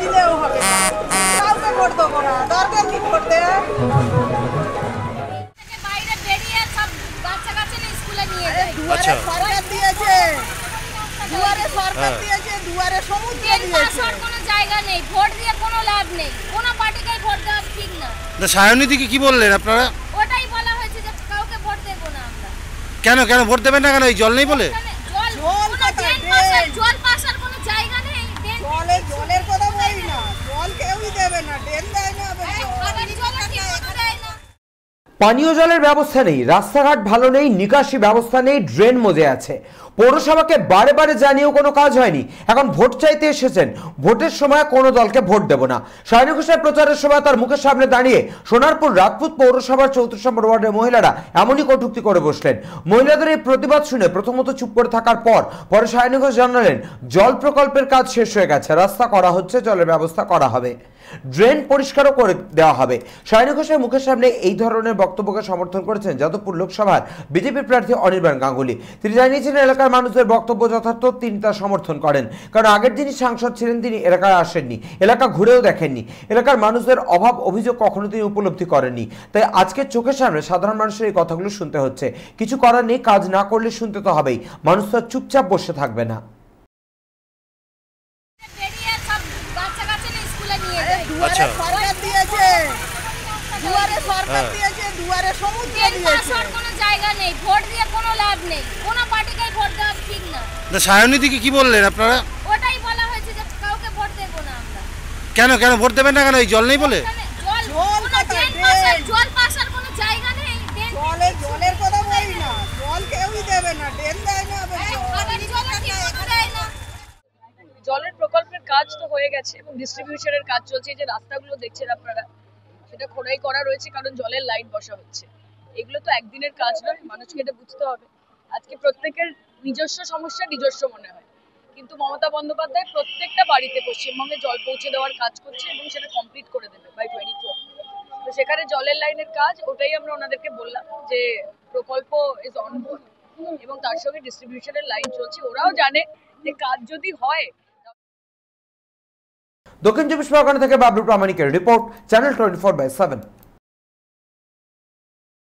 দিলেও হবে, কাউকে ভোট দেবো না, দরকার কি ভোট দেওয়া। বাইরে বেরিয়ে সব বাচ্চা কাচ্চা স্কুলে নিয়ে যায়। দুয়ারে সরকার দিয়েছে, দুয়ারে সরকার দিয়েছে, দুয়ারে সমুদ্র দিয়েছে। কোনো জায়গা নেই, ভোট দিয়ে কোনো লাভ নেই, কোনো পার্টিকে ভোট দেওয়া ঠিক না। সায়নীদিকে কি বললেন আপনারা? ওটাই বলা হয়েছে যে কাউকে ভোট দেবো না আমরা। কেন ভোট দেবেন না কেন? এই জল নেই বলে? জল পাশার কোনো জায়গা নেই। জলের কথা বলি না, জল কেউই দেবে না, ড্রেন দেয় না। পানীয় জলের ব্যবস্থা নেই, রাস্তাঘাট ভালো নেই, নিকাশি ব্যবস্থা নেই, ড্রেন মজে আছে। পৌরসভাকে বারে বারে জানিয়েও কোনো কাজ হয়নি। এখন ভোট চাইতে এসেছেন, ভোটের সময় কোনো দলকে ভোট দেব না। সায়নী ঘোষের প্রচারের সময় তার মুখের সামনে দাঁড়িয়ে সোনারপুর রাজপুত পৌরসভার 34 নম্বর ওয়ার্ডের মহিলারা এমনই কটূক্তি করে বসলেন। মহিলাদের এই প্রতিবাদ শুনে প্রথমত চুপ করে থাকার পরে সায়নী ঘোষ জানালেন, জল প্রকল্পের কাজ শেষ হয়ে গেছে, রাস্তা করা হচ্ছে, জলের ব্যবস্থা করা হবে, ড্রেন পরিষ্কারও করে দেওয়া হবে। সায়নী ঘোষের মুখের সামনে এই ধরনের বক্তব্যকে সমর্থন করেছেন যাদবপুর লোকসভার বিজেপি প্রার্থী অনির্বাণ গাঙ্গুলি। তিনি জানিয়েছেন এলাকার মানুষদের বক্তব্য যথার্থ, তিনি তা সমর্থন করেন। কারণ আগের যিনি সাংসদ ছিলেন তিনি এলাকায় আসেননি, এলাকা ঘুরেও দেখেননি, এলাকার মানুষদের অভাব অভিযোগ কখনো তিনি উপলব্ধি করেননি। তাই আজকের চোখের সামনে সাধারণ মানুষের এই কথাগুলো শুনতে হচ্ছে। কিছু করার নেই, কাজ না করলে শুনতে তো হবেই, মানুষ তো চুপচাপ বসে থাকবে না। দুয়ারে সরকার দিয়েছে, দুয়ারে সরকার দিয়েছে, দুয়ারে সমুদ্র দিয়েছে। কোনো জায়গা নেই, ভোট দিয়ে কোনো লাভ নেই, কোনো পার্টিকে ভোট দেওয়া ঠিক না। সায়নীদিকে কি বললেন আপনারা? ওটাই বলা হয়েছে যে কাউকে ভোট দেবো না আমরা। কেন ভোট দেবেন না কেন? এই জল নেই বলে? জল পাশার কোনো জায়গা নেই। জলের কথা বলি না, জল কেউই দেবে না, ড্রেন দেয় না। জলের প্রকল্পের কাজ তো হয়ে গেছে এবং ডিস্ট্রিবিউশনের কাজ চলছে। যে রাস্তাগুলো দেখছেন আপনারা, সেটা খোদাই করা রয়েছে, কারণ জলের লাইন বসা হচ্ছে। এগুলো তো একদিনের কাজ নয়, মানুষকে এটা বুঝতে হবে। আজকে প্রত্যেকের নিজস্ব সমস্যা নিজস্ব মনে হয়, কিন্তু মমতা বন্দ্যোপাধ্যায় প্রত্যেকটা বাড়িতে পশ্চিমবঙ্গে জল পৌঁছে দেওয়ার কাজ করছে এবং সেটা কমপ্লিট করে দেবে বাই 24। তো সেখানে জলের লাইনের কাজ, ওটাই আমরা ওনাদেরকে বললাম যে প্রকল্প ইজ অন বোর্ড এবং তার সঙ্গে ডিস্ট্রিবিউশনের লাইন চলছে। ওরাও জানে যে কাজ যদি হয়। দক্ষিণ চব্বিশ পরগনা থেকে বাবলু প্রামাণিকের রিপোর্ট, চ্যানেল 24/7।